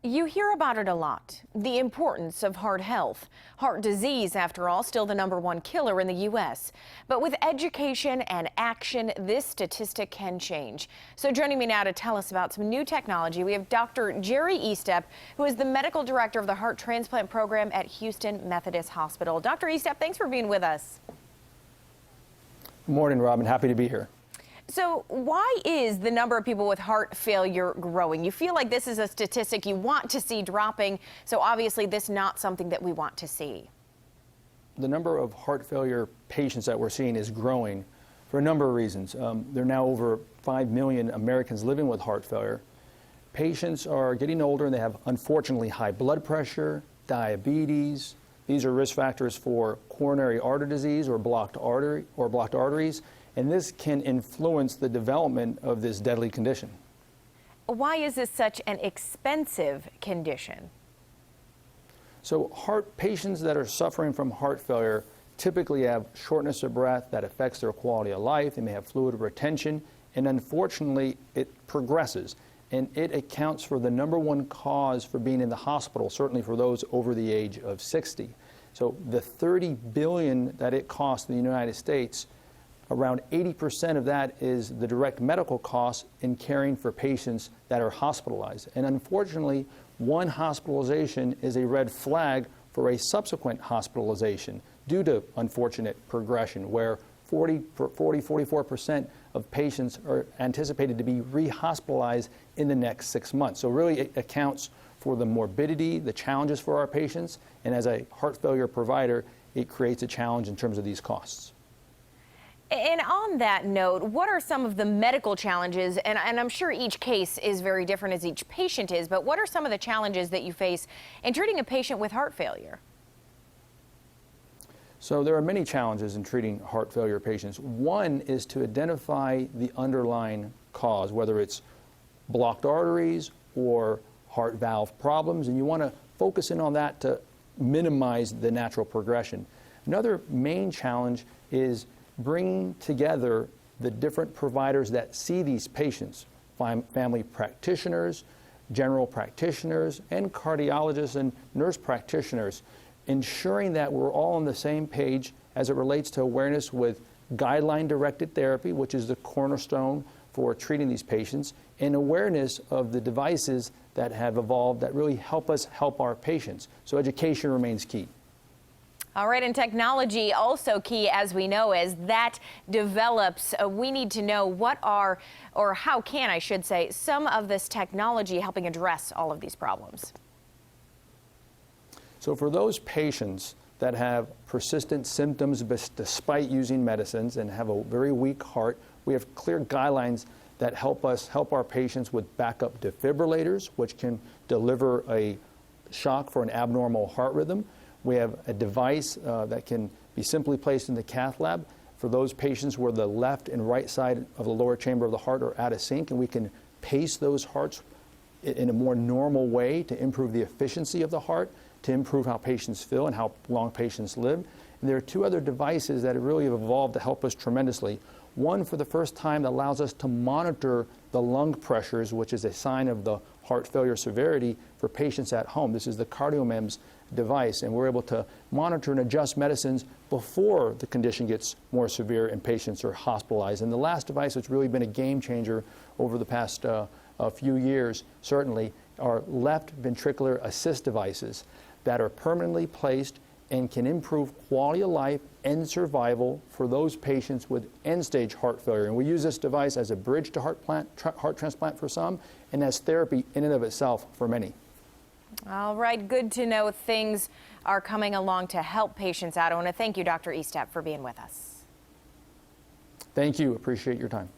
You hear about it a lot, the importance of heart health. Heart disease, after all, still the #1 killer in the U.S. But with education and action, this statistic can change. So joining me now to tell us about some new technology, we have Dr. Jerry Estep, who is the medical director of the heart transplant program at Houston Methodist Hospital. Dr. Estep, thanks for being with us. Good morning, Robin. Happy to be here. So why is the number of people with heart failure growing? You feel like this is a statistic you want to see dropping, so obviously this is not something that we want to see. The number of heart failure patients that we're seeing is growing for a number of reasons. There are now over 5 million Americans living with heart failure. Patients are getting older and they have, unfortunately, high blood pressure, diabetes. These are risk factors for coronary artery disease or blocked arteries. And this can influence the development of this deadly condition. Why is this such an expensive condition? So patients that are suffering from heart failure typically have shortness of breath that affects their quality of life. They may have fluid retention, and unfortunately, it progresses. And it accounts for the #1 cause for being in the hospital, certainly for those over the age of 60. So the $30 billion that it costs in the United States, around 80% of that is the direct medical costs in caring for patients that are hospitalized. And unfortunately, one hospitalization is a red flag for a subsequent hospitalization due to unfortunate progression, where 44% of patients are anticipated to be rehospitalized in the next 6 months. So really it accounts for the morbidity, the challenges for our patients, and as a heart failure provider, it creates a challenge in terms of these costs. And on that note, what are some of the medical challenges, and I'm sure each case is very different as each patient is, but what are some of the challenges that you face in treating a patient with heart failure? So there are many challenges in treating heart failure patients. One is to identify the underlying cause, whether it's blocked arteries or heart valve problems, and you want to focus in on that to minimize the natural progression. Another main challenge is bringing together the different providers that see these patients, family practitioners, general practitioners, and cardiologists and nurse practitioners, ensuring that we're all on the same page as it relates to awareness with guideline-directed therapy, which is the cornerstone for treating these patients, and awareness of the devices that have evolved that really help us help our patients. So education remains key. All right, and technology also key, as we know, as that develops. We need to know what are, or how can, I should say, some of this technology helping address all of these problems. So for those patients that have persistent symptoms despite using medicines and have a very weak heart, we have clear guidelines that help us help our patients with backup defibrillators, which can deliver a shock for an abnormal heart rhythm. We have a device that can be simply placed in the cath lab for those patients where the left and right side of the lower chamber of the heart are out of sync, and we can pace those hearts in a more normal way to improve the efficiency of the heart, to improve how patients feel and how long patients live. And there are two other devices that really have evolved to help us tremendously. One, for the first time, that allows us to monitor the lung pressures, which is a sign of the heart failure severity for patients at home. This is the CardioMEMS device, and we're able to monitor and adjust medicines before the condition gets more severe and patients are hospitalized. And the last device that's really been a game changer over the past few years, certainly, are left ventricular assist devices that are permanently placed and can improve quality of life and survival for those patients with end-stage heart failure. And we use this device as a bridge to heart transplant for some, and as therapy in and of itself for many. All right, good to know things are coming along to help patients out. I want to thank you, Dr. Estep, for being with us. Thank you. Appreciate your time.